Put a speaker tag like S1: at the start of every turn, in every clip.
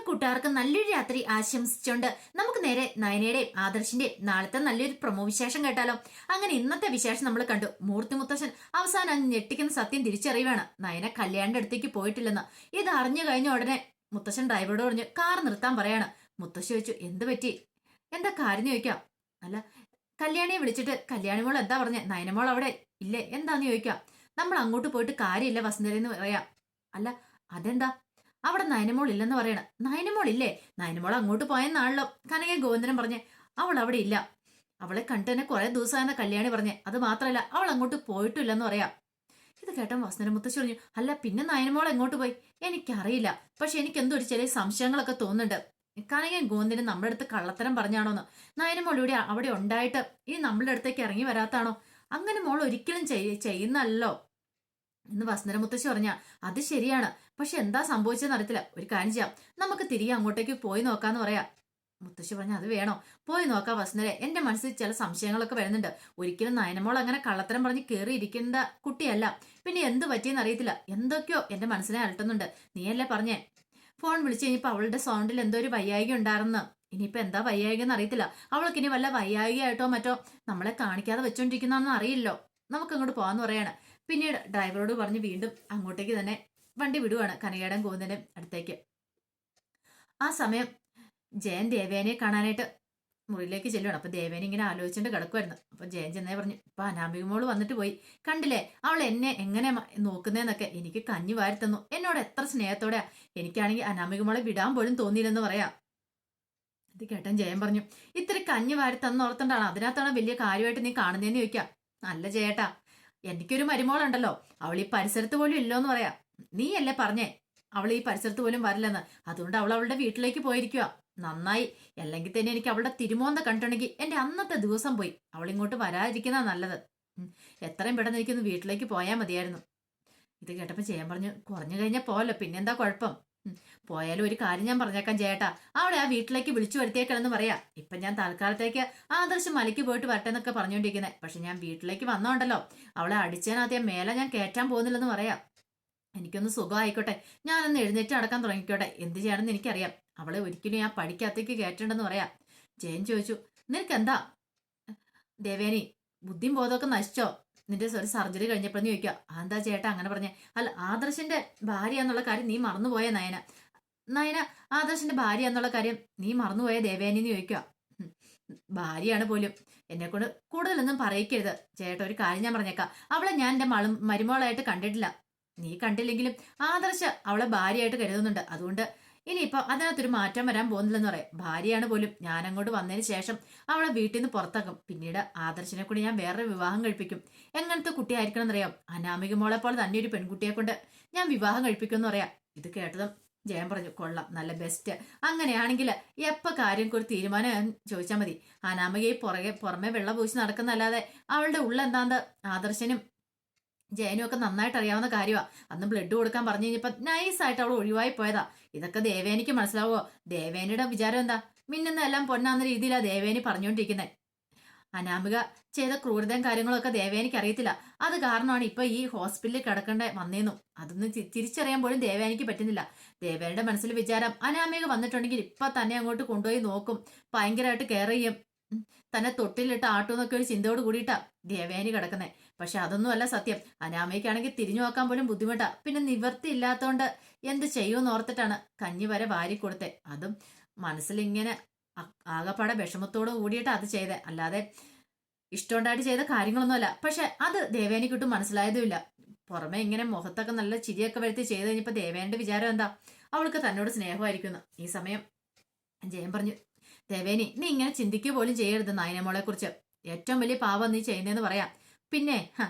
S1: കൂട്ടുകാർക്ക് നല്ലൊരു രാത്രി ആശംസിച്ചുകൊണ്ട് നമുക്ക് നേരെ നയനയുടെയും ആദർശിന്റെയും നാളത്തെ നല്ലൊരു പ്രൊമോ വിശേഷം കേട്ടാലോ. അങ്ങനെ ഇന്നത്തെ വിശേഷം നമ്മൾ കണ്ടു. മൂർത്തി മുത്തശ്ശൻ അവസാനം ഞെട്ടിക്കുന്ന സത്യം തിരിച്ചറിയുവാണ്. നയന കല്യാണിന്റെ അടുത്തേക്ക് പോയിട്ടില്ലെന്ന്. ഇത് അറിഞ്ഞു കഴിഞ്ഞ ഉടനെ മുത്തശ്ശൻ ഡ്രൈവറോട് പറഞ്ഞ് കാർ നിർത്താൻ പറയാണ്. മുത്തശ്ശി ചോദിച്ചു, എന്ത് പറ്റി, എന്താ കാര്യം ചോദിക്കാം. അല്ല, കല്യാണിയെ വിളിച്ചിട്ട് കല്യാണി മോൾ എന്താ പറഞ്ഞേ, നയനമോൾ അവിടെ ഇല്ലേ എന്താന്ന് ചോദിക്കാം. നമ്മൾ അങ്ങോട്ട് പോയിട്ട് കാര്യമില്ല വസുന്ധരെന്ന് പറയാം. അല്ല, അതെന്താ അവിടെ നയനമോൾ ഇല്ലെന്ന് പറയണ. നയനമോൾ ഇല്ലേ, നയനമോൾ അങ്ങോട്ട് പോയെന്നാണല്ലോ കനകയും ഗോവിന്ദനും പറഞ്ഞേ. അവൾ അവിടെ ഇല്ല, അവളെ കണ്ടു തന്നെ കുറെ ദിവസമായെന്ന കല്യാണി പറഞ്ഞേ. അത് മാത്രമല്ല, അവൾ അങ്ങോട്ട് പോയിട്ടില്ലെന്ന് പറയാം. ഇത് കേട്ട വസുന്ധര മുത്തശ്ശി പറഞ്ഞു, അല്ല പിന്നെ നയനമോൾ എങ്ങോട്ട് പോയി, എനിക്കറിയില്ല. പക്ഷെ എനിക്ക് എന്തോ ഒരു ചെറിയ സംശയങ്ങളൊക്കെ തോന്നുന്നുണ്ട്. കനകയും ഗോവിന്ദനും നമ്മുടെ അടുത്ത് കള്ളത്തരം പറഞ്ഞാണോന്ന്. നയനമോൾ ഇവിടെ അവിടെ ഉണ്ടായിട്ട് ഇനി നമ്മളുടെ അടുത്തേക്ക് ഇറങ്ങി വരാത്താണോ? അങ്ങനെ മോൾ ഒരിക്കലും ചെയ്യുന്നല്ലോ എന്ന് വസുന്ധര മുത്തശ്ശി പറഞ്ഞ. അത് ശരിയാണ്, പക്ഷെ എന്താ സംഭവിച്ചതെന്ന് അറിയത്തില്ല. ഒരു കാര്യം ചെയ്യാം, നമുക്ക് തിരികെ അങ്ങോട്ടേക്ക് പോയി നോക്കാന്ന് പറയാം. മുത്തശ്ശി പറഞ്ഞ, അത് വേണോ? പോയി നോക്കാം വസുന്ധര, എന്റെ മനസ്സിൽ ചില സംശയങ്ങളൊക്കെ വരുന്നുണ്ട്. ഒരിക്കലും നയനമോൾ അങ്ങനെ കള്ളത്തരം പറഞ്ഞ് കയറിയിരിക്കേണ്ട കുട്ടിയല്ല. പിന്നെ എന്ത് പറ്റിയെന്ന് അറിയത്തില്ല, എന്തൊക്കെയോ എന്റെ മനസ്സിനെ അലട്ടുന്നുണ്ട്. നീയല്ലേ പറഞ്ഞേ ഫോൺ വിളിച്ചു കഴിഞ്ഞപ്പോ അവളുടെ സൗണ്ടിൽ എന്തോ ഒരു വയ്യായിക ഉണ്ടായിരുന്നു. ഇനിയിപ്പോ എന്താ വയ്യായികയെന്ന് അറിയത്തില്ല. അവൾക്ക് ഇനി വല്ല വയ്യായികയായിട്ടോ മറ്റോ നമ്മളെ കാണിക്കാതെ വെച്ചോണ്ടിരിക്കുന്നതെന്ന് അറിയില്ലോ. നമുക്ക് അങ്ങോട്ട് പോകാന്ന് പറയാണ്. പിന്നീട് ഡ്രൈവറോട് പറഞ്ഞ് വീണ്ടും അങ്ങോട്ടേക്ക് തന്നെ വണ്ടി വിടുവാണ്, കനകയുടെയും ഗോവിന്ദന്റെ അടുത്തേക്ക്. ആ സമയം ജയൻ ദേവേനെ കാണാനായിട്ട് മുറിയിലേക്ക് ചെല്ലുവാണ്. അപ്പൊ ദേവേനെ ഇങ്ങനെ ആലോചിച്ചിട്ട് കിടക്കുമായിരുന്നു. അപ്പൊ ജയൻ ചെന്നേ പറഞ്ഞു, ഇപ്പൊ അനാമിക മോള് വന്നിട്ട് പോയി, കണ്ടില്ലേ അവൾ എന്നെ എങ്ങനെ നോക്കുന്നതെന്നൊക്കെ. എനിക്ക് കഞ്ഞി വാരി തന്നു, എന്നോട് എത്ര സ്നേഹത്തോടെയാ. എനിക്കാണെങ്കിൽ അനാമിക മോളെ വിടാൻ പോലും തോന്നിയില്ലെന്ന് പറയാം. ഇത് കേട്ടൻ ജയൻ പറഞ്ഞു, ഇത്തിരി കഞ്ഞി വാരി തന്നോർത്തണ്ടാണ്, അതിനകത്താണ് വലിയ കാര്യമായിട്ട് നീ കാണുന്നതെന്ന് ചോദിക്കാം. നല്ല ജയേട്ടാ, എനിക്കൊരു മരുമോളുണ്ടല്ലോ, അവൾ ഈ പരിസരത്ത് പോലും ഇല്ലോന്ന് പറയാം. നീയല്ലേ പറഞ്ഞേ അവൾ ഈ പരിസരത്ത് പോലും വരില്ലെന്ന്, അതുകൊണ്ട് അവൾ അവളുടെ വീട്ടിലേക്ക് പോയിരിക്കുക. നന്നായി, അല്ലെങ്കിൽ തന്നെ എനിക്ക് അവളുടെ തിരുമോന്ത കണ്ടിട്ടുണ്ടെങ്കിൽ എന്റെ അന്നത്തെ ദിവസം പോയി. അവൾ ഇങ്ങോട്ട് വരാതിരിക്കുന്ന നല്ലത്. എത്രയും പെട്ടെന്ന് എനിക്കൊന്ന് വീട്ടിലേക്ക് പോയാൽ മതിയായിരുന്നു. ഇത് കേട്ടപ്പോ ചെയ്യാൻ പറഞ്ഞു, കുറഞ്ഞു കഴിഞ്ഞാൽ പോലോ, പിന്നെന്താ കുഴപ്പം. പോയാലും ഒരു കാര്യം ഞാൻ പറഞ്ഞേക്കാം ചേട്ടാ, അവളെ ആ വീട്ടിലേക്ക് വിളിച്ചു വരുത്തിയേക്കണെന്ന് പറയാ. ഇപ്പൊ ഞാൻ തൽക്കാലത്തേക്ക് ആദർശം മലയ്ക്ക് പോയിട്ട് വരട്ടെ എന്നൊക്കെ പറഞ്ഞുകൊണ്ടിരിക്കുന്നത്. പക്ഷെ ഞാൻ വീട്ടിലേക്ക് വന്നോണ്ടല്ലോ, അവളെ അടിച്ചതിനകത്ത് മേലെ ഞാൻ കയറ്റാൻ പോകുന്നില്ലെന്ന് പറയാം. എനിക്കൊന്ന് സുഖമായിക്കോട്ടെ, ഞാനൊന്ന് എഴുന്നേറ്റ് നടക്കാൻ തുടങ്ങിക്കോട്ടെ, എന്ത് ചെയ്യണമെന്ന് എനിക്കറിയാം. അവളെ ഒരിക്കലും ഞാൻ പഠിക്കകത്തേക്ക് കയറ്റണ്ടെന്ന് പറയാം. ജയൻ ചോദിച്ചു, നിനക്കെന്താ ദേവേനി, ബുദ്ധിയും ബോധമൊക്കെ നശിച്ചോ? നിന്റെ ഒരു സർജറി കഴിഞ്ഞപ്പോഴെന്ന് ചോദിക്കുക. എന്താ ചേട്ടാ അങ്ങനെ പറഞ്ഞേ? അല്ല, ആദർശന്റെ ഭാര്യ എന്നുള്ള കാര്യം നീ മറന്നുപോയ നയന. നയന ആദർശന്റെ ഭാര്യ എന്നുള്ള കാര്യം നീ മറന്നുപോയ ദേവേനിന്ന് ചോദിക്കുക. ഭാര്യയാണ് പോലും, എന്നെ കൊണ്ട് കൂടുതലൊന്നും പറയിക്കരുത് ചേട്ടാ. ഒരു കാര്യം ഞാൻ പറഞ്ഞേക്കാം, അവളെ ഞാൻ എന്റെ മരുമോളായിട്ട് കണ്ടിട്ടില്ല. നീ കണ്ടില്ലെങ്കിലും ആദർശ അവളെ ഭാര്യയായിട്ട് കരുതുന്നുണ്ട്. അതുകൊണ്ട് ഇനിയിപ്പൊ അതിനകത്തൊരു മാറ്റം വരാൻ പോകുന്നില്ലെന്ന് പറയാം. ഭാര്യയാണ് പോലും. ഞാൻ അങ്ങോട്ട് വന്നതിന് ശേഷം അവളെ വീട്ടിൽ നിന്ന് പുറത്താക്കും. പിന്നീട് ആദർശനെ കൂടി ഞാൻ വേറെ വിവാഹം കഴിപ്പിക്കും. എങ്ങനത്തെ കുട്ടിയായിരിക്കണം എന്നറിയാം. അനാമിക മോളെ പോലെ തന്നെ ഒരു പെൺകുട്ടിയെ കൊണ്ട് ഞാൻ വിവാഹം കഴിപ്പിക്കുമെന്ന് പറയാം. ഇത് കേട്ടതും ജയൻ പറഞ്ഞു, കൊള്ളാം, നല്ല ബെസ്റ്റ്. അങ്ങനെയാണെങ്കിൽ എപ്പ കാര്യം ഒരു തീരുമാനം ചോദിച്ചാൽ മതി. അനാമികയെ പുറമെ വെള്ളം പൂശി നടക്കുന്നല്ലാതെ അവളുടെ ഉള്ളെന്താന്ന് ആദർശനും ജയനും ഒക്കെ നന്നായിട്ട് അറിയാവുന്ന കാര്യമാണ്. അന്ന് ബ്ലഡ് കൊടുക്കാൻ പറഞ്ഞു കഴിഞ്ഞപ്പോ നൈസായിട്ട് അവൾ ഒഴിവായി പോയതാ. ഇതൊക്കെ ദേവേനിക്ക് മനസ്സിലാവോ? ദേവേനിയുടെ വിചാരം എന്താ, മിന്നുന്നതെല്ലാം പൊന്നാന്ന രീതിയിലാണ് ദേവേനി പറഞ്ഞുകൊണ്ടിരിക്കുന്നത്. അനാമിക ചെയ്ത ക്രൂരതയും കാര്യങ്ങളൊക്കെ ദേവേനിക്ക് അറിയത്തില്ല. അത് കാരണമാണ് ഇപ്പൊ ഈ ഹോസ്പിറ്റലിൽ കിടക്കേണ്ട വന്നേന്നും. അതൊന്നും തിരിച്ചറിയാൻ പോലും ദേവേനിക്ക് പറ്റുന്നില്ല. ദേവേനിയുടെ മനസ്സിൽ വിചാരം, അനാമിക വന്നിട്ടുണ്ടെങ്കിൽ ഇപ്പൊ തന്നെ അങ്ങോട്ട് കൊണ്ടുപോയി നോക്കും, ഭയങ്കരമായിട്ട് കെയർ ചെയ്യും, തന്നെ തൊട്ടിലിട്ട് ആട്ടുമെന്നൊക്കെ ഒരു ചിന്തയോട് കൂടിയിട്ടാ ദേവേനി കിടക്കുന്നത്. പക്ഷെ അതൊന്നും അല്ല സത്യം. അനാമയ്ക്കാണെങ്കിൽ തിരിഞ്ഞു നോക്കാൻ പോലും ബുദ്ധിമുട്ടാ. പിന്നെ നിവർത്തി ഇല്ലാത്തോണ്ട് എന്ത് ചെയ്യുമെന്ന് ഓർത്തിട്ടാണ് കഞ്ഞി വരെ വാരി കൊടുത്തെ. അതും മനസ്സിലിങ്ങനെ ആകപ്പാടെ വിഷമത്തോട് കൂടിയിട്ട് അത് ചെയ്തേ, അല്ലാതെ ഇഷ്ടമുണ്ടായിട്ട് ചെയ്ത കാര്യങ്ങളൊന്നുമല്ല. പക്ഷെ അത് ദേവേനിക്കിട്ടും മനസ്സിലായതുമില്ല. പുറമെ ഇങ്ങനെ മുഖത്തൊക്കെ നല്ല ചിരിയൊക്കെ വരുത്തി ചെയ്ത് കഴിഞ്ഞപ്പോ ദേവേന്റെ വിചാരം എന്താ, അവൾക്ക് തന്നോട് സ്നേഹമായിരിക്കുന്നു. ഈ സമയം ജയൻ പറഞ്ഞു, ദേവേനി നീ ഇങ്ങനെ ചിന്തിക്കുക പോലും ചെയ്യരുത് നയനമോളെ കുറിച്ച്. ഏറ്റവും വലിയ പാവം നീ ചെയ്യുന്നതെന്ന് പറയാം. പിന്നെ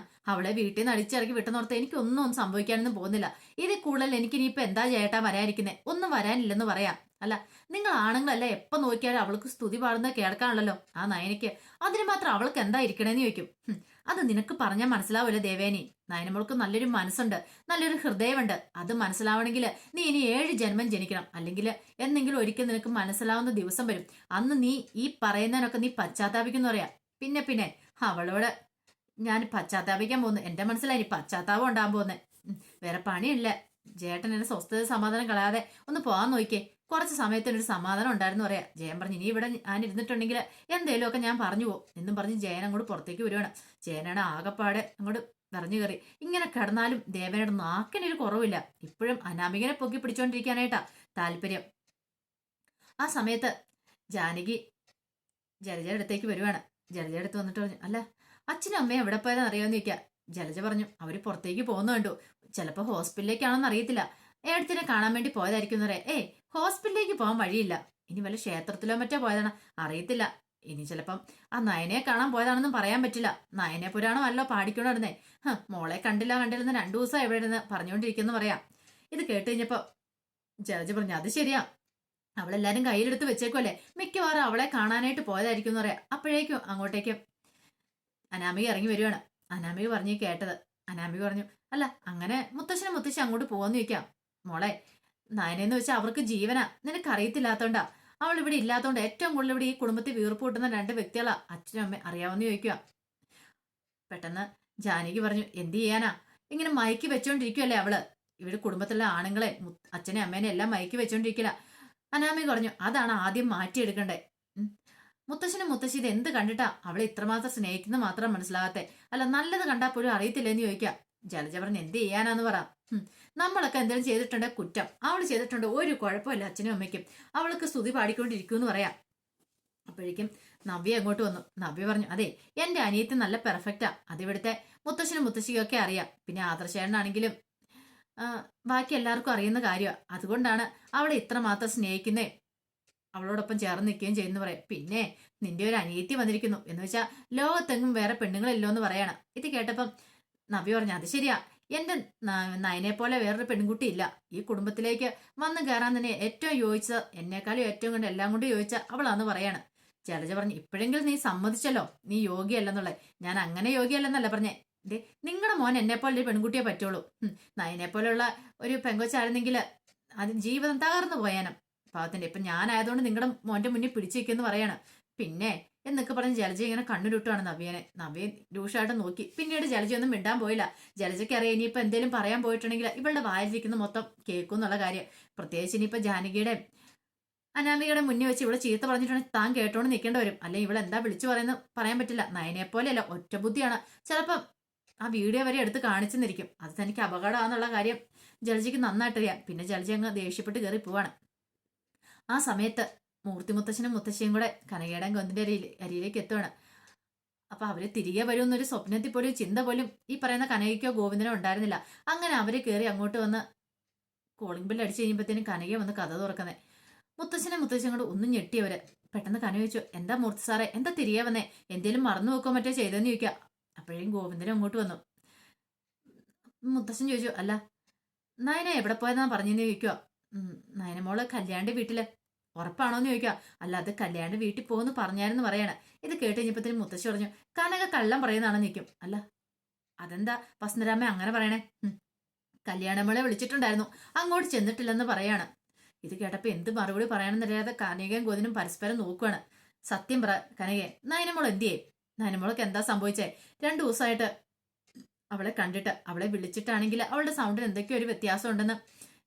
S1: അവളെ വീട്ടിൽ നിന്ന് അടിച്ചിറക്കി വിട്ടെന്നോർത്ത് എനിക്കൊന്നും സംഭവിക്കാനൊന്നും പോകുന്നില്ല. ഇതിൽ കൂടുതൽ എനിക്ക് ഇനിയിപ്പോ എന്താ ചേട്ടാ വരാനിരിക്കുന്നത്? ഒന്നും വരാനില്ലെന്ന് പറയാം. അല്ല, നിങ്ങൾ ആണുങ്ങളല്ല എപ്പോ നോക്കിയാലും അവൾക്ക് സ്തുതി പാടുന്നത് കേൾക്കാണല്ലോ ആ നയനയ്ക്ക്. അതിന് മാത്രം അവൾക്ക് എന്താ ഇരിക്കണേന്ന് ചോദിക്കും. അത് നിനക്ക് പറഞ്ഞാൽ മനസ്സിലാവില്ല ദേവേനി. നയനമോൾക്ക് നല്ലൊരു മനസ്സുണ്ട്, നല്ലൊരു ഹൃദയമുണ്ട്. അത് മനസ്സിലാവണമെങ്കിൽ നീ ഇനി 7 ജന്മം ജനിക്കണം. അല്ലെങ്കിൽ എന്നെങ്കിലും ഒരിക്കൽ നിനക്ക് മനസ്സിലാവുന്ന ദിവസം വരും. അന്ന് നീ ഈ പറയുന്നതിനൊക്കെ നീ പശ്ചാത്താപിക്കുന്നു പറയാം. പിന്നെ അവളോട് ഞാൻ പശ്ചാത്താപിക്കാൻ പോകുന്നു. എന്റെ മനസ്സിലായി പശ്ചാത്താപം ഉണ്ടാകാൻ പോകുന്നത്. വേറെ പണിയില്ല ജയേട്ടൻ എന്നെ സ്വസ്ഥത സമാധാനം കളയാതെ ഒന്ന് പോകാൻ നോക്കിയേ, കുറച്ച് സമയത്തിനൊരു സമാധാനം ഉണ്ടായിരുന്നു പറയാ. ജയൻ പറഞ്ഞു ഇനി ഇവിടെ ഞാൻ ഇരുന്നിട്ടുണ്ടെങ്കിൽ എന്തേലും ഒക്കെ ഞാൻ പറഞ്ഞു പോകും എന്നും പറഞ്ഞ് ജയൻ അങ്ങോട്ട് പുറത്തേക്ക് വരുവാണ്. ജയനാണ് ആകെപ്പാടെ അങ്ങോട്ട് പറഞ്ഞു കയറി. ഇങ്ങനെ കിടന്നാലും ദേവനയുടെ നാക്കിനൊരു കുറവില്ല. ഇപ്പോഴും അനാമികനെ പൊക്കി പിടിച്ചോണ്ടിരിക്കാനായിട്ടാ താല്പര്യം. ആ സമയത്ത് ജാനകി ജലജയുടെ അടുത്തേക്ക് വരുവാണ്. ജലജയുടെ അടുത്ത് വന്നിട്ട് പറഞ്ഞു, അല്ല അച്ഛനും അമ്മയും എവിടെ പോയതെന്ന് അറിയാമെന്ന് ചോദിക്കാം. ജലജ പറഞ്ഞു, അവര് പുറത്തേക്ക് പോകുന്ന കണ്ടു. ചിലപ്പോ ഹോസ്പിറ്റലിലേക്കാണോന്ന് അറിയത്തില്ല, ഏടത്തിനെ കാണാൻ വേണ്ടി പോയതായിരിക്കും എന്ന് പറയാം. ഹോസ്പിറ്റലിലേക്ക് പോകാൻ വഴിയില്ല, ഇനി വല്ല ക്ഷേത്രത്തിലോ മറ്റോ പോയതാണ്, അറിയത്തില്ല. ഇനി ചിലപ്പം ആ നയനെ കാണാൻ പോയതാണെന്നും പറയാൻ പറ്റില്ല. നയനെ പുരാണോ അല്ലോ പാടിക്കൊണ്ടിരുന്നേ. മോളെ കണ്ടില്ലെന്ന് 2 ദിവസം എവിടെ ഇരുന്ന് പറഞ്ഞുകൊണ്ടിരിക്കുന്നു പറയാം. ഇത് കേട്ട് കഴിഞ്ഞപ്പോ ജലജ പറഞ്ഞു, അത് ശരിയാ, അവളെല്ലാരും കയ്യിലെടുത്ത് വെച്ചേക്കുമല്ലേ, മിക്കവാറും അവളെ കാണാനായിട്ട് പോയതായിരിക്കും എന്ന് പറയാം. അപ്പോഴേക്കും അങ്ങോട്ടേക്കും അനാമിക ഇറങ്ങി വരുവാണ്. അനാമിക പറഞ്ഞു കേട്ടത്. അനാമിക പറഞ്ഞു, അല്ല അങ്ങനെ മുത്തശ്ശനും മുത്തശ്ശി അങ്ങോട്ട് പോവാന്ന് ചോദിക്കാം. മോളെ, നയനെന്ന് വെച്ചാൽ അവർക്ക് ജീവനാ, നിനക്ക് അറിയത്തില്ലാത്തോണ്ടാ. അവൾ ഇവിടെ ഇല്ലാത്തോണ്ട് ഏറ്റവും കൂടുതൽ ഇവിടെ ഈ കുടുംബത്തിൽ വീർപ്പ് കൂട്ടുന്ന 2 വ്യക്തികളാ അച്ഛനും അമ്മ, അറിയാമെന്ന് ചോദിക്കുക. പെട്ടെന്ന് ജാനകി പറഞ്ഞു, എന്ത് ചെയ്യാനാ, ഇങ്ങനെ മയക്കി വെച്ചോണ്ടിരിക്കുവല്ലേ അവള്, ഇവിടെ കുടുംബത്തിലെ ആണുങ്ങളെ അച്ഛനെ അമ്മേനെ എല്ലാം മയക്കി വെച്ചോണ്ടിരിക്കില്ല. അനാമിക പറഞ്ഞു, അതാണ് ആദ്യം മാറ്റിയെടുക്കണ്ടേ. മുത്തശ്ശനും മുത്തശ്ശി ഇത് എന്ത് കണ്ടിട്ടാ അവളെ ഇത്രമാത്രം സ്നേഹിക്കുന്ന മാത്രം മനസ്സിലാകത്തെ, അല്ല നല്ലത് കണ്ടാൽ പോലും അറിയത്തില്ലെന്ന് ചോദിക്കാം. ജലജ പറഞ്ഞ്, എന്ത് ചെയ്യാനാന്ന് പറ, നമ്മളൊക്കെ എന്തെങ്കിലും ചെയ്തിട്ടുണ്ട് കുറ്റം, അവൾ ചെയ്തിട്ടുണ്ട് ഒരു കുഴപ്പമില്ല അച്ഛനും അമ്മയ്ക്കും, അവൾക്ക് സ്തുതി പാടിക്കൊണ്ടിരിക്കുമെന്ന് പറയാം. അപ്പോഴേക്കും നവ്യ അങ്ങോട്ട് വന്നു. നവ്യ പറഞ്ഞു, അതെ എന്റെ അനിയത്തി നല്ല പെർഫെക്റ്റാ, അതിവിടുത്തെ മുത്തശ്ശനും മുത്തശ്ശിയൊക്കെ അറിയാം, പിന്നെ ആദർശേട്ടനാണെങ്കിലും ബാക്കി എല്ലാവർക്കും അറിയുന്ന കാര്യമാണ്, അതുകൊണ്ടാണ് അവളെ ഇത്രമാത്രം സ്നേഹിക്കുന്നേ, അവളോടൊപ്പം ചേർന്ന് നിൽക്കുകയും ചെയ്യുന്നു പറയാം. പിന്നെ നിന്റെ ഒരു അനിയത്തി വന്നിരിക്കുന്നു എന്ന് വെച്ചാൽ ലോകത്തെങ്ങും വേറെ പെണ്ണുങ്ങളില്ലോ എന്ന് പറയണം. ഇത് കേട്ടപ്പം നവ്യ പറഞ്ഞു, അത് ശരിയാ, എന്റെ നയനെ പോലെ വേറൊരു പെൺകുട്ടി ഇല്ല, ഈ കുടുംബത്തിലേക്ക് വന്ന് കയറാൻ തന്നെ ഏറ്റവും യോജിച്ചത്, എന്നെക്കാളും ഏറ്റവും കൊണ്ട് എല്ലാം കൊണ്ട് യോജിച്ച അവളാന്ന് പറയാണ്. ജലജ പറഞ്ഞു, ഇപ്പോഴെങ്കിലും നീ സമ്മതിച്ചല്ലോ നീ യോഗ്യല്ലെന്നുള്ളത്. ഞാൻ അങ്ങനെ യോഗ്യല്ലെന്നല്ല പറഞ്ഞേ, നിങ്ങളുടെ മോൻ എന്നെ പോലെ ഒരു പെൺകുട്ടിയെ പറ്റുള്ളൂ, നയനെ പോലെയുള്ള ഒരു പെങ്കൊച്ചായിരുന്നെങ്കിൽ അത് ജീവിതം തകർന്നു പോയാനും പാവത്തിന്റെ. ഇപ്പൊ ഞാനായതുകൊണ്ട് നിങ്ങളുടെ മോന്റെ മുന്നിൽ പിടിച്ചിരിക്കുന്നു പറയാണ്. പിന്നെ എന്നൊക്കെ പറഞ്ഞ് ജലജ ഇങ്ങനെ കണ്ണുരുട്ടുവാണ് നവ്യനെ. നവ്യൻ രൂക്ഷമായിട്ട് നോക്കി. പിന്നീട് ജലജയൊന്നും മിണ്ടാൻ പോയില്ല. ജലജയ്ക്ക് അറിയാം ഇനിയിപ്പോ എന്തേലും പറയാൻ പോയിട്ടുണ്ടെങ്കിൽ ഇവളുടെ വായിലിരിക്കുന്ന മൊത്തം കേൾക്കും എന്നുള്ള കാര്യം. പ്രത്യേകിച്ച് ഇനിയിപ്പോ ജാനകിയുടെ അനാമികയുടെ മുന്നിൽ വെച്ച് ഇവിടെ ചീത്ത പറഞ്ഞിട്ടുണ്ടെങ്കിൽ താൻ കേട്ടോണ്ട് നിൽക്കേണ്ടി വരും. അല്ലെങ്കിൽ ഇവിടെ എന്താ വിളിച്ചു പറയുന്നത് പറയാൻ പറ്റില്ല. നയനെ പോലെയല്ല, ഒറ്റ ബുദ്ധിയാണ്. ചിലപ്പം ആ വീഡിയോ വരെ എടുത്ത് കാണിച്ചെന്നിരിക്കും. അത് തനിക്ക് അപകടമാണെന്നുള്ള കാര്യം ജലജയ്ക്ക് നന്നായിട്ടറിയാം. പിന്നെ ജലജ അങ്ങ് ദേഷ്യപ്പെട്ട് കയറി പോവാണ്. ആ സമയത്ത് മൂർത്തി മുത്തശ്ശനും മുത്തശ്ശിയും കൂടെ കനകയുടെ ഗൊന്തിന്റെ അരിയിലേക്ക് എത്തുവാണ്. അപ്പൊ അവര് തിരികെ വരുമെന്നൊരു സ്വപ്നത്തിൽ പോലും ചിന്ത പോലും ഈ പറയുന്ന കനകയ്ക്കോ ഗോവിന്ദനോ ഉണ്ടായിരുന്നില്ല. അങ്ങനെ അവര് കയറി അങ്ങോട്ട് വന്ന് കോളിംഗ് ബെല്ല് അടിച്ചു കഴിയുമ്പോഴത്തേനും കനകയെ വന്ന് കഥ തുറക്കുന്നേ. മുത്തശ്ശനും മുത്തശ്ശിയും കൂടെ ഒന്നും ഞെട്ടിയവര്. പെട്ടെന്ന് കനക ചോദിച്ചു, എന്താ മൂർത്തി സാറേ, എന്താ തിരികെ വന്നേ, എന്തേലും മറന്നു വെക്കോ മറ്റോ ചെയ്തെന്ന് ചോദിക്കുക. അപ്പോഴേക്കും ഗോവിന്ദനും അങ്ങോട്ട് വന്നു. മുത്തശ്ശൻ ചോദിച്ചു, അല്ല നയന എവിടെ പോയതാ പറഞ്ഞെന്ന് ചോദിക്കുക. നയനമോള് കല്യാണിന്റെ വീട്ടില്, ഉറപ്പാണോന്ന് ചോദിക്കുക. അല്ല അത് കല്യാണിന്റെ വീട്ടിൽ പോകുന്നു പറഞ്ഞായിരുന്നു പറയാണ്. ഇത് കേട്ട് കഴിഞ്ഞപ്പോഴത്തേനും മുത്തശ്ശി പറഞ്ഞു, കനക കള്ളം പറയുന്നതാണെന്ന് നിൽക്കും. അല്ല അതെന്താ വസന്തരാമ അങ്ങനെ പറയണേ, കല്യാണമോളെ വിളിച്ചിട്ടുണ്ടായിരുന്നു, അങ്ങോട്ട് ചെന്നിട്ടില്ലെന്ന് പറയാണ്. ഇത് കേട്ടപ്പോ എന്ത് മറുപടി പറയാനെന്നറിയാതെ കനകയും ഗോവിന്ദനും പരസ്പരം നോക്കുവാണ്. സത്യം പറ കനകയെ, നയനമോൾ എന്തിയേ, നയനമോൾക്ക് എന്താ സംഭവിച്ചേ? 2 ദിവസമായിട്ട് അവളെ കണ്ടിട്ട്, അവളെ വിളിച്ചിട്ടാണെങ്കിൽ അവളുടെ സൗണ്ടിന് എന്തൊക്കെയോ ഒരു വ്യത്യാസം ഉണ്ടെന്ന്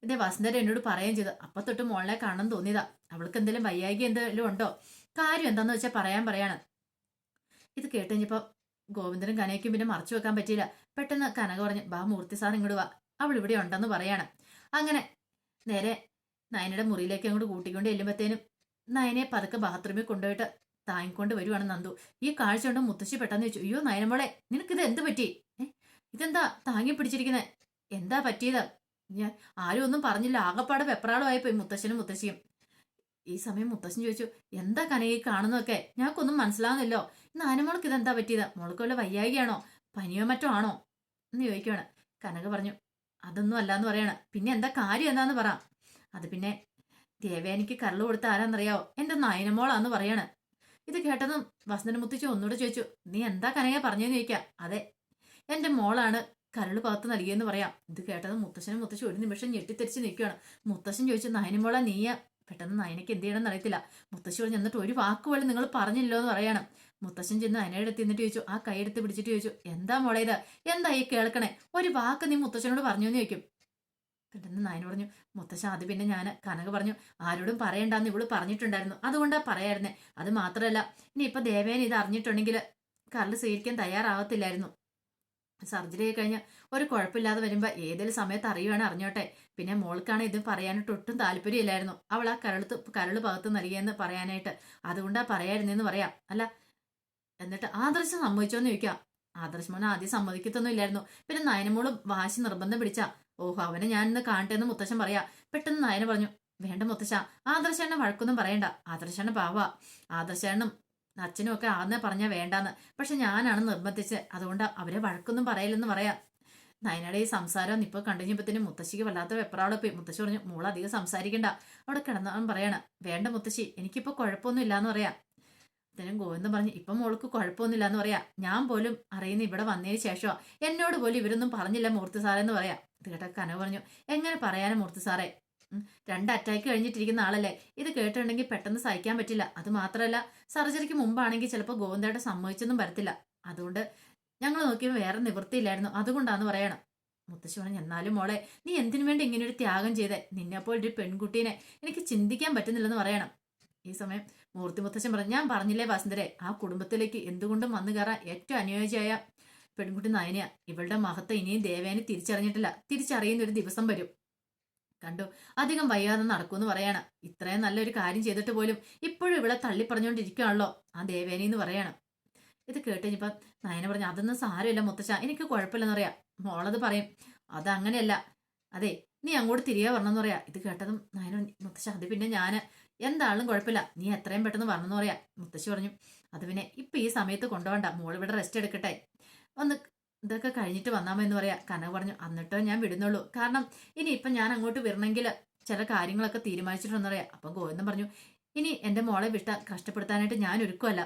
S1: ഇതേ വസന്തര എന്നോട് പറയുകയും ചെയ്തു. അപ്പൊ തൊട്ട് മോളെ കാണാൻ തോന്നിയതാ. അവൾക്ക് എന്തെങ്കിലും വയ്യായിക എന്തെങ്കിലും ഉണ്ടോ, കാര്യം എന്താന്ന് വെച്ചാൽ പറയാണ്. ഇത് കേട്ട് കഴിഞ്ഞപ്പോ ഗോവിന്ദനും കനയ്ക്കും പിന്നെ മറച്ചു വെക്കാൻ പറ്റിയില്ല. പെട്ടെന്ന് കനക പറഞ്ഞു, ബാ മൂർത്തി സാർ ഇങ്ങോട്ട് വാ, അവൾ ഇവിടെ ഉണ്ടെന്ന് പറയാണ്. അങ്ങനെ നേരെ നയനയുടെ മുറിയിലേക്ക് അങ്ങോട്ട് കൂട്ടിക്കൊണ്ട് ചെല്ലുമ്പത്തേനും നയനെ പതുക്കെ ബാത്റൂമിൽ കൊണ്ടുപോയിട്ട് താങ്ങിക്കൊണ്ട് വരുവാണ് നന്ദു. ഈ കാഴ്ച കൊണ്ട് മുത്തശ്ശി പെട്ടെന്ന് ചോദിച്ചു, അയ്യോ നയനമോളെ നിനക്കിത് എന്ത് പറ്റി, ഇതെന്താ താങ്ങി പിടിച്ചിരിക്കുന്നത്, എന്താ പറ്റിയത്? ഞാൻ ആരും ഒന്നും പറഞ്ഞില്ല, ആകപ്പാടെ വെപ്രാളമായിപ്പോയി മുത്തശ്ശനും മുത്തശ്ശിയും. ഈ സമയം മുത്തശ്ശൻ ചോദിച്ചു, എന്താ കനകി കാണുന്നതൊക്കെ, ഞങ്ങൾക്കൊന്നും മനസ്സിലാവുന്നില്ലോ, നയനമോൾക്ക് ഇതെന്താ പറ്റിയത്, മോൾക്ക് വല്ല വയ്യായികയാണോ, പനിയോ മറ്റോ ആണോ എന്ന് ചോദിക്കുവാണ്. കനക പറഞ്ഞു, അതൊന്നും അല്ലാന്ന് പറയാണ്. പിന്നെ എന്താ കാര്യം എന്താന്ന് പറ. അത് പിന്നെ ദേവേനിക്ക് കരള് കൊടുത്ത ആരാന്നറിയാവോ, എന്റെ നയനമോളാന്ന് പറയാണ്. ഇത് കേട്ടതും വസന്തൻ മുത്തശ്ശി ഒന്നുകൂടെ ചോദിച്ചു, നീ എന്താ കനക പറഞ്ഞെന്ന് ചോദിക്കാം. അതെ എന്റെ മോളാണ് കരള് പകത്ത് നൽകിയെന്ന് പറയാം. ഇത് കേട്ടതും മുത്തശ്ശനും മുത്തശ്ശി ഒരു നിമിഷം ഞെട്ടിത്തെരിച്ച് നിൽക്കുകയാണ്. മുത്തശ്ശൻ ചോദിച്ചു, നയനമോളെ നീയ? പെട്ടെന്ന് നയനയ്ക്ക് എന്ത് ചെയ്യണമെന്ന് അറിയത്തില്ല. മുത്തശ്ശി പറഞ്ഞു, എന്നിട്ട് ഒരു വാക്ക് പോലും നിങ്ങൾ പറഞ്ഞില്ലോ എന്ന് പറയണം. മുത്തശ്ശൻ ചെന്ന് നയനയുടെ അടുത്ത് എന്നിട്ട് ചോദിച്ചു, ആ കൈയെടുത്ത് പിടിച്ചിട്ട് ചോദിച്ചു, എന്താ മോളെ ഇത്, എന്താ ഈ കേൾക്കണേ, ഒരു വാക്ക് നീ മുത്തശ്ശനോട് പറഞ്ഞു എന്ന് ചോദിക്കും. പെട്ടെന്ന് നയന പറഞ്ഞു, മുത്തശ്ശ അത് പിന്നെ ഞാൻ കനക പറഞ്ഞു ആരോടും പറയണ്ടെന്ന് ഇവള് പറഞ്ഞിട്ടുണ്ടായിരുന്നു, അതുകൊണ്ടാ പറയായിരുന്നേ. അത് മാത്രമല്ല ഇനിയിപ്പൊ ദേവേന ഇത് അറിഞ്ഞിട്ടുണ്ടെങ്കിൽ കരള് സ്വീകരിക്കാൻ തയ്യാറാവത്തില്ലായിരുന്നു. സർജറി കഴിഞ്ഞ് ഒരു കുഴപ്പമില്ലാതെ വരുമ്പോ ഏതെങ്കിലും സമയത്ത് അറിയുവാണ് അറിഞ്ഞോട്ടെ. പിന്നെ മോൾക്കാണ് ഇത് പറയാനായിട്ട് ഒട്ടും താല്പര്യമില്ലായിരുന്നു. അവൾ ആ കരള് പകത്ത് നൽകിയെന്ന് പറയാനായിട്ട്. അതുകൊണ്ടാ പറയായിരുന്നെന്ന് പറയാം. അല്ല, എന്നിട്ട് ആദർശം സമ്മതിച്ചോന്ന് ചോദിക്കാം. ആദർശ് മോനെ ആദ്യം സമ്മതിക്കത്തൊന്നും ഇല്ലായിരുന്നു. പിന്നെ നയനമോളും വാശി നിർബന്ധം പിടിച്ച, ഓഹോ അവനെ ഞാൻ ഇന്ന് കാണട്ടെ എന്ന് മുത്തശ്ശൻ പറയാ. പെട്ടെന്ന് നയന പറഞ്ഞു, വേണ്ട മുത്തശ്ശ, ആദർശേണ്ണ വഴക്കൊന്നും പറയണ്ട. ആദർശേണ്ണ പാവാ. ആദർശേണ്ണും അച്ഛനും ഒക്കെ ആദ്യം പറഞ്ഞാ വേണ്ടാന്ന്. പക്ഷെ ഞാനാണ് നിർബന്ധിച്ച്. അതുകൊണ്ട് അവരെ വഴക്കൊന്നും പറയില്ലെന്ന് പറയാം. നയനയുടെ ഈ സംസാരം ഇപ്പൊ കണ്ടുകഴിഞ്ഞപ്പത്തിന് മുത്തശ്ശിക്ക് വല്ലാത്ത വെപ്രാളെ പോയി. മുത്തശ്ശി പറഞ്ഞു, മോൾ അധികം സംസാരിക്കണ്ട, അവിടെ കിടന്നവൻ പറയണം. വേണ്ട മുത്തശ്ശി, എനിക്കിപ്പോ കുഴപ്പമൊന്നും ഇല്ലാന്ന് പറയാം. അത്തരം ഗോവിന്ദൻ പറഞ്ഞു, ഇപ്പൊ മോൾക്ക് കുഴപ്പമൊന്നുമില്ല എന്ന് പറയാ. ഞാൻ പോലും അറിയുന്ന ഇവിടെ വന്നതിന് ശേഷമാ. എന്നോട് പോലും ഇവരൊന്നും പറഞ്ഞില്ല മൂർത്തി സാറേ എന്ന് പറയാം. ഇത് കേട്ട കനവ് പറഞ്ഞു, എങ്ങനെ പറയാനും മൂർത്തി സാറേ, 2 അറ്റാക്ക് കഴിഞ്ഞിട്ടിരിക്കുന്ന ആളല്ലേ. ഇത് കേട്ടിട്ടുണ്ടെങ്കിൽ പെട്ടെന്ന് സഹിക്കാൻ പറ്റില്ല. അത് മാത്രമല്ല സർജറിക്ക് മുമ്പാണെങ്കിൽ ചിലപ്പോൾ ഗോവിന്ദയുടെ സമ്മതിച്ചൊന്നും വരത്തില്ല. അതുകൊണ്ട് ഞങ്ങൾ നോക്കിയപ്പോൾ വേറെ നിവൃത്തിയില്ലായിരുന്നു, അതുകൊണ്ടാന്ന് പറയണം. മുത്തശ്ശി പറഞ്ഞു, എന്നാലും മോളെ നീ എന്തിനു വേണ്ടി ഇങ്ങനെ ഒരു ത്യാഗം ചെയ്തേ? നിന്നെപ്പോൾ ഒരു പെൺകുട്ടീനെ എനിക്ക് ചിന്തിക്കാൻ പറ്റുന്നില്ലെന്ന് പറയണം. ഈ സമയം മൂർത്തി മുത്തശ്ശൻ പറഞ്ഞു, ഞാൻ പറഞ്ഞില്ലേ വസന്തരെ, ആ കുടുംബത്തിലേക്ക് എന്തുകൊണ്ടും വന്നു കയറാൻ ഏറ്റവും അനുയോജ്യമായ പെൺകുട്ടി നയനയാ. ഇവളുടെ മഹത്വം ഇനിയും ദേവേനെ തിരിച്ചറിഞ്ഞിട്ടില്ല. തിരിച്ചറിയുന്ന ഒരു ദിവസം വരും. കണ്ടു, അധികം വയ്യാതെ നടക്കൂന്ന് പറയാണ്. ഇത്രയും നല്ലൊരു കാര്യം ചെയ്തിട്ട് പോലും ഇപ്പോഴും ഇവിടെ തള്ളി പറഞ്ഞുകൊണ്ടിരിക്കുകയാണല്ലോ ആ ദേവേനി എന്ന് പറയാണ്. ഇത് കേട്ടുകഴിഞ്ഞപ്പം നയന പറഞ്ഞു, അതൊന്നും സാരമില്ല മുത്തശ്ശ, എനിക്ക് കുഴപ്പമില്ലെന്ന് പറയാം. മോളത് പറയും, അതങ്ങനെയല്ല, അതെ നീ അങ്ങോട്ട് തിരികെ വരണമെന്ന് പറയാ. ഇത് കേട്ടതും നയന, മുത്തശ്ശ അത് പിന്നെ ഞാന് എന്താളും കുഴപ്പമില്ല, നീ എത്രയും പെട്ടെന്ന് വരണമെന്ന് പറയാ. മുത്തശ്ശി പറഞ്ഞു, അത് പിന്നെ ഇപ്പൊ ഈ സമയത്ത് കൊണ്ടുപോകണ്ട, മോൾ ഇവിടെ റെസ്റ്റ് എടുക്കട്ടെ, ഒന്ന് ഇതൊക്കെ കഴിഞ്ഞിട്ട് വന്നാമെന്ന് പറയാ. കനക പറഞ്ഞു, എന്നിട്ടോ ഞാൻ വിടുന്നുള്ളൂ, കാരണം ഇനി ഇപ്പൊ ഞാൻ അങ്ങോട്ട് വരണമെങ്കിൽ ചില കാര്യങ്ങളൊക്കെ തീരുമാനിച്ചിട്ടുണ്ടെന്ന് പറയാം. അപ്പൊ ഗോവിന്ദൻ പറഞ്ഞു, ഇനി എന്റെ മോളെ കഷ്ടപ്പെടുത്താനായിട്ട് ഞാൻ ഒരുക്കുമല്ല.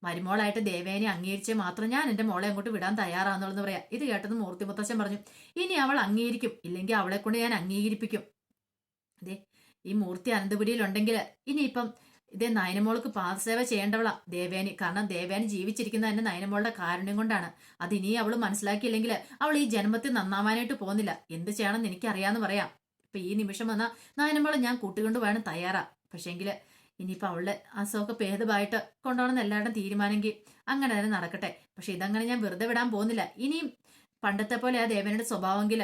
S1: മരുമോളായിട്ട് ദേവേനെ അംഗീകരിച്ചേ മാത്രം ഞാൻ എന്റെ മോളെ അങ്ങോട്ട് വിടാൻ തയ്യാറാണെന്നുള്ളതെന്ന് പറയാം. ഇത് കേട്ടത് മൂർത്തി മുത്തശ്ശൻ പറഞ്ഞു, ഇനി അവൾ അംഗീകരിക്കും, ഇല്ലെങ്കിൽ അവളെ കൊണ്ട് ഞാൻ അംഗീകരിപ്പിക്കും. അതെ, ഈ മൂർത്തി അനന്തപുരിയിലുണ്ടെങ്കിൽ ഇനിയിപ്പം ഇതേ നയനമോൾക്ക് പാദസേവ ചെയ്യേണ്ടവളാ ദേവേനി. കാരണം ദേവേനി ജീവിച്ചിരിക്കുന്ന തന്നെ നയനമോളുടെ കാരുണ്യം കൊണ്ടാണ്. അത് ഇനി അവള് മനസ്സിലാക്കിയില്ലെങ്കിൽ അവൾ ഈ ജന്മത്തിൽ നന്നാവാനായിട്ട് പോകുന്നില്ല. എന്ത് ചെയ്യണമെന്ന് എനിക്കറിയാന്ന് പറയാം. ഇപ്പൊ ഈ നിമിഷം വന്ന നയനമോളെ ഞാൻ കൂട്ടുകൊണ്ട് വേണം തയ്യാറാ. പക്ഷേങ്കില് ഇനിയിപ്പോൾ അവളുടെ അസുഖമൊക്കെ ഭേദമായിട്ട് കൊണ്ടുപോകണമെന്ന് എല്ലാവരുടെയും തീരുമാനമെങ്കിൽ അങ്ങനെ തന്നെ നടക്കട്ടെ. പക്ഷെ ഇതങ്ങനെ ഞാൻ വെറുതെ വിടാൻ പോകുന്നില്ല. ഇനിയും പണ്ടത്തെ പോലെ ആ ദേവനയുടെ സ്വഭാവമെങ്കിൽ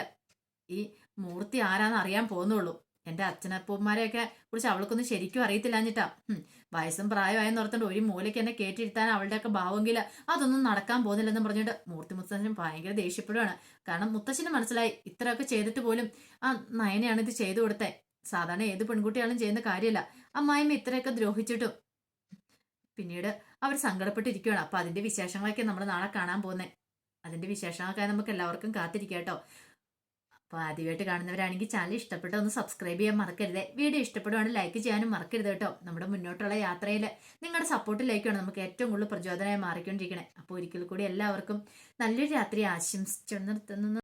S1: ഈ മൂർത്തി ആരാന്ന് അറിയാൻ പോകുന്നുള്ളൂ. എന്റെ അച്ഛനപ്പൂമാരെയൊക്കെ കുറിച്ച് അവൾക്കൊന്നും ശരിക്കും അറിയത്തില്ലാഞ്ഞിട്ടാ. വയസ്സും പ്രായമായെന്ന് ഓർത്തുകൊണ്ട് ഒരു മൂലയ്ക്ക് എന്നെ കേട്ടിരുത്താൻ അവളുടെയൊക്കെ ഭാവമെങ്കിൽ അതൊന്നും നടക്കാൻ പോകുന്നില്ലെന്ന് പറഞ്ഞിട്ട് മൂർത്തി മുത്തശ്ശൻ ഭയങ്കര ദേഷ്യപ്പെടുകയാണ്. കാരണം മുത്തശ്ശന് മനസ്സിലായി ഇത്രയൊക്കെ ചെയ്തിട്ട് പോലും ആ നയനയാണ് ഇത് ചെയ്തു കൊടുത്തേ. സാധാരണ ഏത് പെൺകുട്ടിയാലും ചെയ്യുന്ന കാര്യമല്ല. അമ്മായിമ്മ ഇത്രയൊക്കെ ദ്രോഹിച്ചിട്ടും പിന്നീട് അവർ സങ്കടപ്പെട്ടിരിക്കുകയാണ്. അപ്പൊ അതിന്റെ വിശേഷങ്ങളൊക്കെ നമ്മൾ നാളെ കാണാൻ പോകുന്നത്. അതിന്റെ വിശേഷങ്ങളൊക്കെ നമുക്ക് എല്ലാവർക്കും കാത്തിരിക്കാം കേട്ടോ. അപ്പോൾ ആദ്യമായിട്ട് കാണുന്നവരാണെങ്കിൽ ചാനൽ ഇഷ്ടപ്പെട്ട ഒന്ന് സബ്സ്ക്രൈബ് ചെയ്യാൻ മറക്കരുത്. വീഡിയോ ഇഷ്ടപ്പെടുവാണെങ്കിൽ ലൈക്ക് ചെയ്യാനും മറക്കരുത് കേട്ടോ. നമ്മുടെ മുന്നോട്ടുള്ള യാത്രയിൽ നിങ്ങളുടെ സപ്പോർട്ടിലേക്കാണ് നമുക്ക് ഏറ്റവും കൂടുതൽ പ്രചോദനമായി മാറിക്കൊണ്ടിരിക്കണേ. അപ്പോൾ ഒരിക്കൽ കൂടി എല്ലാവർക്കും നല്ലൊരു രാത്രി ആശംസിച്ചു നിർത്തുന്നു.